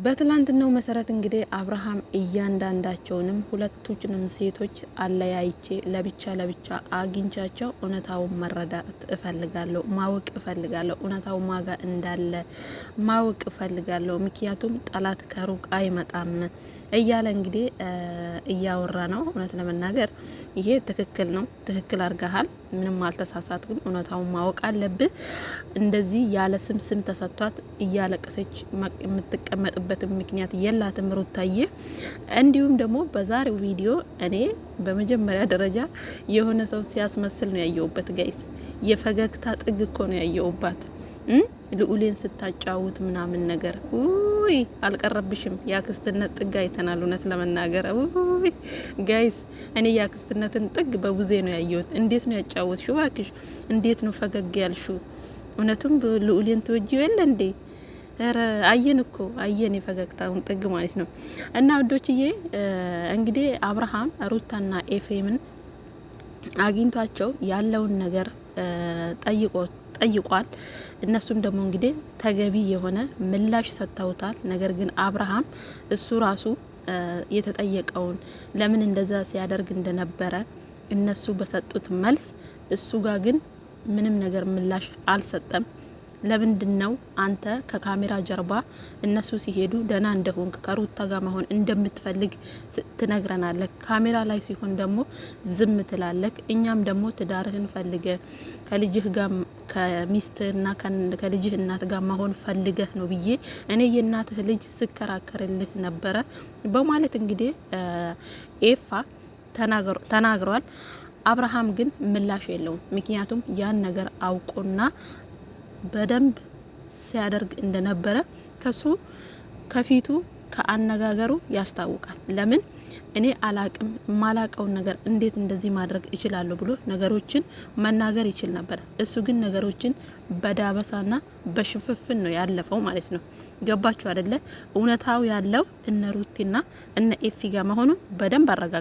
በትላንትናው መሰረት እንግዲህ አብርሃም እያንዳንዳቸውንም ሁለቱንም ሴቶች አለያይቼ ለብቻ አግኝቻቸው እውነታውን መረዳት እፈልጋለሁ፣ ማወቅ እፈልጋለሁ፣ እውነታው ማጋ እንዳለ ማወቅ እፈልጋለሁ። ምክንያቱም ጠላት ከሩቅ አይመጣም እያለ እንግዲህ እያወራ ነው። እውነት ለመናገር ይሄ ትክክል ነው። ትክክል አርጋሃል። ምንም አልተሳሳትኩም። እውነታውን ማወቅ አለብህ። እንደዚህ ያለ ስም ተሰጥቷት እያለቀሰች የምትቀመጥበት ምክንያት የላትም ሩታዬ። እንዲሁም ደግሞ በዛሬው ቪዲዮ እኔ በመጀመሪያ ደረጃ የሆነ ሰው ሲያስመስል ነው ያየውበት። ጋይስ የፈገግታ ጥግ እኮ ነው ያየውባት ልዑሌን ስታጫውት ምናምን ነገር ውይ አልቀረብሽም። ያክስትነት ጥግ አይተናል። እውነት ለመናገር ውይ ጋይስ እኔ ያክስትነትን ጥግ በቡዜ ነው ያየሁት። እንዴት ነው ያጫወትሽው? እባክሽ እንዴት ነው ፈገግ ያልሽው? እውነቱም ልዑሌን ትወጂው የለ እንዴ? ኧረ አየን እኮ አየን የፈገግታውን ጥግ ማለት ነው። እና ወዶችዬ እንግዲህ አብርሃም ሩታና ኤፍሬምን አግኝቷቸው ያለውን ነገር ጠይቋል። እነሱም ደግሞ እንግዲህ ተገቢ የሆነ ምላሽ ሰጥተውታል። ነገር ግን አብርሃም እሱ ራሱ የተጠየቀውን ለምን እንደዛ ሲያደርግ እንደነበረ እነሱ በሰጡት መልስ እሱ ጋር ግን ምንም ነገር ምላሽ አልሰጠም። ለምንድነው አንተ ከካሜራ ጀርባ እነሱ ሲሄዱ ደህና እንደሆንክ ከሩታ ጋር መሆን እንደምትፈልግ ትነግረናለህ፣ ካሜራ ላይ ሲሆን ደግሞ ዝም ትላለህ። እኛም ደግሞ ትዳርህን ፈልገ ከልጅህ ጋር ከሚስትና ከልጅህ እናት ጋር መሆን ፈልገህ ነው ብዬ እኔ የእናትህ ልጅ ስከራከርልህ ነበረ በማለት እንግዲህ ኤፋ ተናግሯል። አብርሃም ግን ምላሽ የለውም። ምክንያቱም ያን ነገር አውቆና በደንብ ሲያደርግ እንደነበረ ከሱ ከፊቱ ከአነጋገሩ ያስታውቃል። ለምን እኔ አላቅም ማላቀውን ነገር እንዴት እንደዚህ ማድረግ እችላለሁ ብሎ ነገሮችን መናገር ይችል ነበር። እሱ ግን ነገሮችን በዳበሳና በሽፍፍን ነው ያለፈው ማለት ነው። ገባችሁ አይደለ? እውነታው ያለው እነ ሩቲና እነ ኤፊ ጋር መሆኑን በደንብ አረጋግጧል።